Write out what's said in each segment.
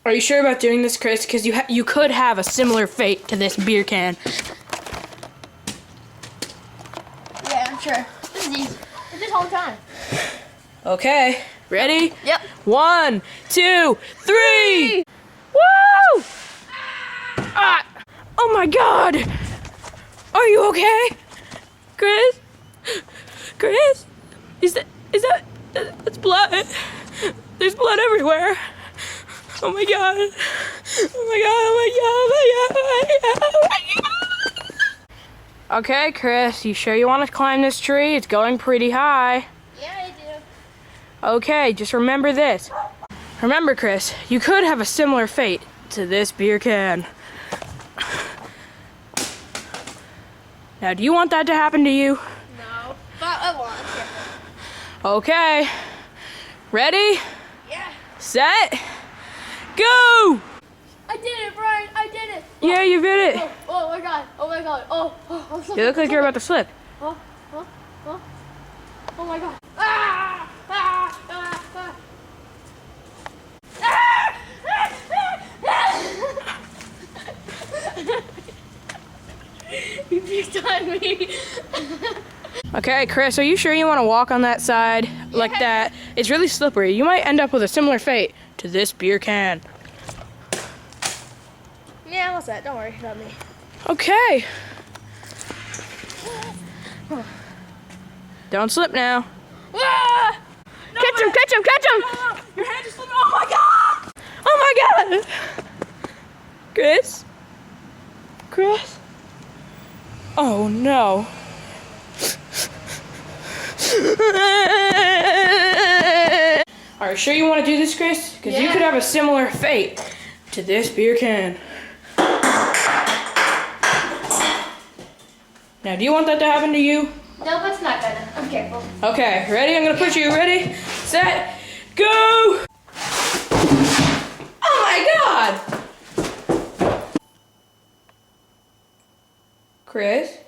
Are you sure about doing this, Chris? Because you could have a similar fate to this beer can. Yeah, I'm sure. This is easy. I did all the time. Okay, ready? Yep. 1, 2, 3! Woo! Ah! Oh my God! Are you okay? Chris? Chris? That's blood. There's blood everywhere. Oh my God. Oh my God, oh my God, oh my God, oh my God, oh my God. Okay, Chris, you sure you want to climb this tree? It's going pretty high. Yeah, I do. Okay, just remember this. Remember, Chris, you could have a similar fate to this beer can. Now, do you want that to happen to you? No, but I want it. Okay. Ready? Yeah. Set. Go! I did it, Brian. I did it. Yeah, you did it. Oh my God. Oh my God. Oh. You look like you're about to slip. Oh my God. Ah! Ah! Ah! Ah! You puked on me. Okay, Chris, are you sure you want to walk on that side like that? It's really slippery. You might end up with a similar fate to this beer can. Yeah, what's that? Don't worry about me. Okay. Don't slip now. Ah! No, Catch him, catch him, catch him! No. Your hand is slipping. Oh my God! Oh my God! Chris? Chris? Oh no. Are you sure you want to do this, Chris? Because you could have a similar fate to this beer can. Now, do you want that to happen to you? No, but it's not gonna. I'm careful. Okay, ready? I'm gonna push you. Ready, set, go! Oh my God! Chris?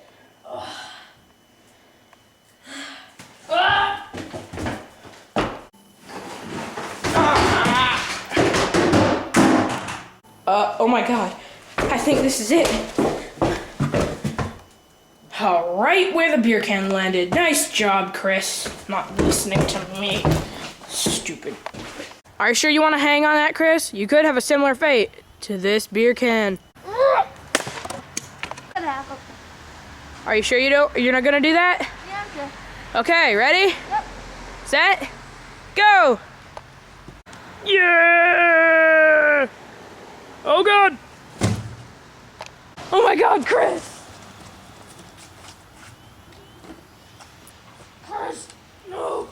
Oh my God. I think this is it. Right where the beer can landed. Nice job, Chris. Not listening to me. Stupid. Are you sure you want to hang on that, Chris? You could have a similar fate to this beer can. Are you sure you're not gonna do that? Yeah, I'm sure. Okay, ready? Yep. Set, go! Yeah! Oh God! Oh my God, Chris! Chris, no!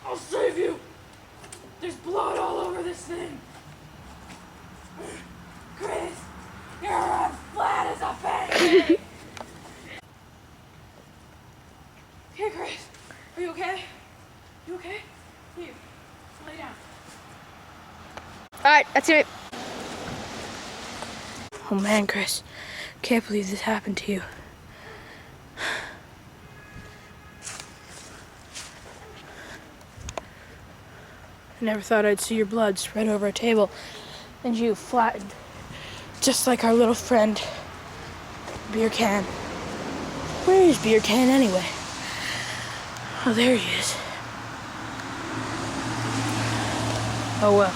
I'll save you! There's blood all over this thing! Chris, you're as flat as a pancake! Hey, Chris, are you okay? You okay? Here, lay down. Alright, that's it. Oh man, Chris, can't believe this happened to you. I never thought I'd see your blood spread over a table and you flattened, just like our little friend, Beer Can. Where is Beer Can anyway? Oh, there he is. Oh well.